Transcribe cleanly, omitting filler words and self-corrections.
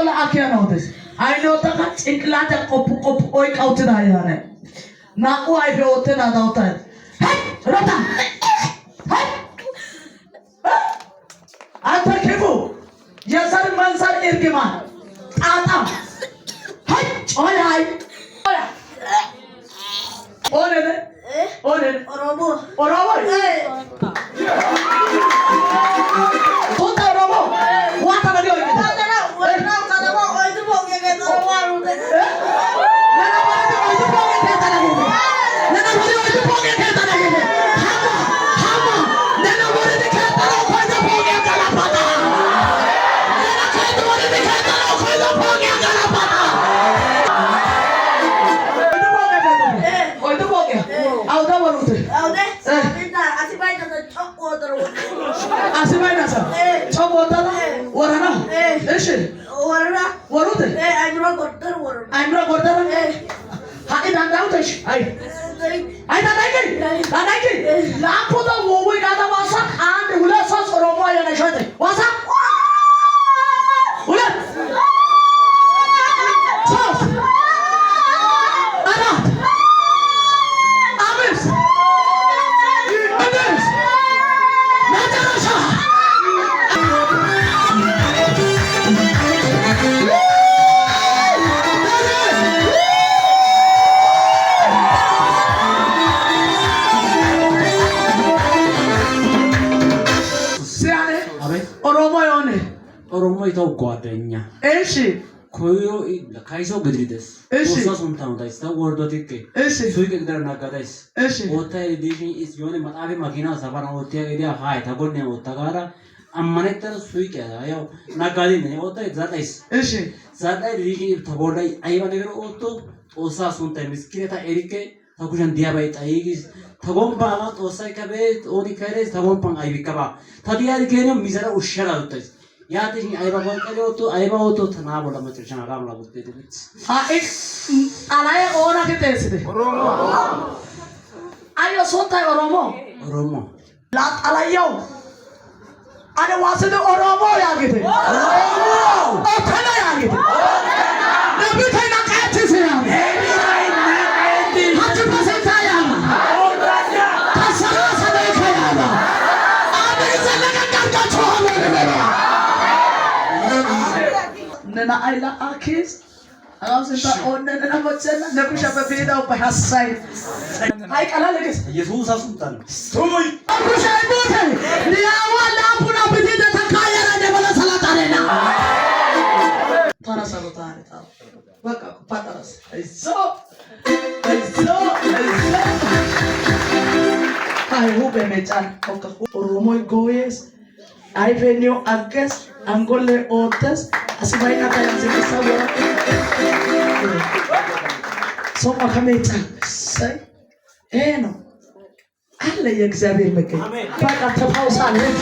la akia no this. I know that ጭንቅላተ ቆፕ ቆይ ቃውትና ያነ ናቁ አይፈውተና ዳውታ ሄይ ሮታ ሄይ አንተ ክፉ የዘር መንዘር እርግማን ጣጣ ሄይ ጮላይ ኦነነ ኦነነ ኦሮሞ ኦሮሞ ቶታ ኦሮሞ ዋታ ነው ኦሮሞ ይተው ጓደኛ እሺ ኮዮ ካይሶ ግድሪደስ ኦሶስ ኡንታው ዳይስ ወርዶቲክ እሺ ሱይቅ ግደርና ጋዳይስ እሺ ኦታይ ዲጂ ኢስ ዮኔ ማጣቤ ማኪና ሰባና ኦቲያ ኤዲያ ሃይ ታጎነ ኦታጋራ አማነተር ሱይቅ ያው ናጋዲ ነው ኦታይ ዛዳይስ እሺ ዛዳይ ዲጂ ተቦላይ አይባ ነገር ኦቶ ኦሳስ ኡንታይ ምስኪነታ ኤሪኬ ታኩጀን ዲያባይ ጣይጊስ ተጎምባማ ኦሳይ ከቤት ኦዲ ከሬስ ተጎምባን አይቢከባ ታዲያ ዲገነ ሚዘራ ኡሸራ ኦታይስ ያትኝ አይባ ወንቀሪውቱ አይባ ወቶ ተናቦ ለመጨረሻ አላምላ ወጥተይት አይ አላይ ኦራ ከተስደ ኦሮሞ አዮ ሶንታይ ኦሮሞ ኦሮሞ ላጣላየው አደ ዋስደ ኦሮሞ ያግተ ኦሮሞ ኦተና ያግተ ነብተና ቃትስ ያም ሀት ፐሰንታያ ኦራዳ ታሰራ ሰደከያባ አደ ዘለቀ ቀርቃቾ ሆነ nana ayla akis አውስታ ኦነነ ነመሰና ነኩሻ በቤዳው በሐሳይ አይ ቀላልግስ ኢየሱስ አሱንታን ቶይ አኩሻ ቦቴ ሊያዋ ላፑና በቴ ተካየራ ደበለ ሰላጣሬና ታራሳሎታሪ ታ በቃ ፓታራስ አይዞ አይ ሁበ መጫን ኦሮሞይ ጎየስ አይቬኒዮ አገስ አንጎሌ ኦተስ asbaina kaya zikisa wala soma kameta sai eno alle የእግዚአብሔር መገኘት በቃ ተፋውሳለች